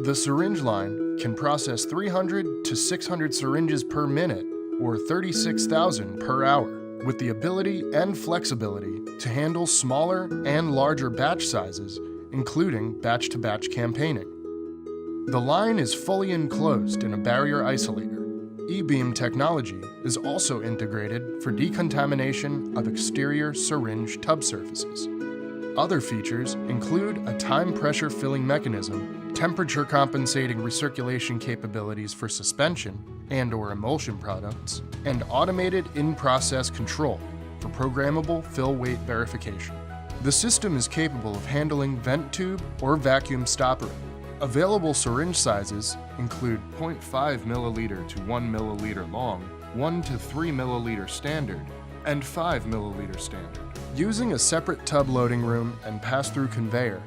The syringe line can process 300 to 600 syringes per minute, or 36,000 per hour, with the ability and flexibility to handle smaller and larger batch sizes, including batch-to-batch campaigning. The line is fully enclosed in a barrier isolator. E-beam technology is also integrated for decontamination of exterior syringe tub surfaces. Other features include a time-pressure filling mechanism, temperature-compensating recirculation capabilities for suspension and/or emulsion products, and automated in-process control for programmable fill weight verification. The system is capable of handling vent tube or vacuum stopper. Available syringe sizes include 0.5 milliliter to 1 milliliter long, 1 to 3 milliliter standard, and 5 milliliter standard. Using a separate tub loading room and pass-through conveyor,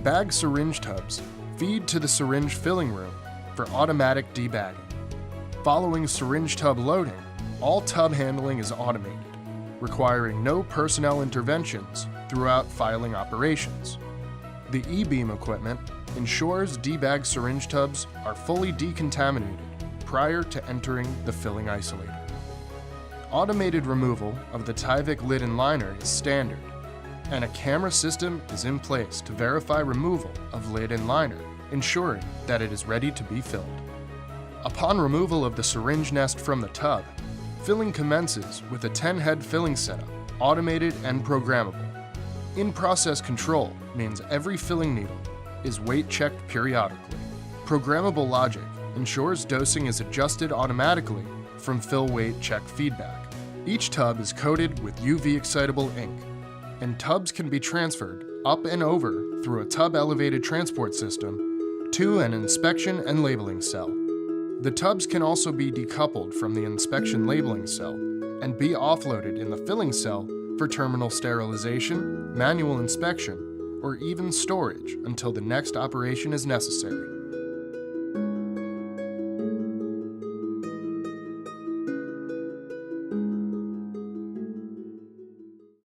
bag syringe tubs feed to the syringe filling room for automatic debagging. Following syringe tub loading, all tub handling is automated, requiring no personnel interventions throughout filing operations. The E-beam equipment ensures debagged syringe tubs are fully decontaminated prior to entering the filling isolator. Automated removal of the Tyvek lid and liner is standard, and a camera system is in place to verify removal of lid and liner, ensuring that it is ready to be filled. Upon removal of the syringe nest from the tub, filling commences with a 10-head filling setup, automated and programmable. In-process control means every filling needle is weight-checked periodically. Programmable logic ensures dosing is adjusted automatically from fill weight check feedback. Each tub is coated with UV-excitable ink, and tubs can be transferred up and over through a tub-elevated transport system to an inspection and labeling cell. The tubs can also be decoupled from the inspection labeling cell and be offloaded in the filling cell for terminal sterilization, manual inspection, or even storage until the next operation is necessary.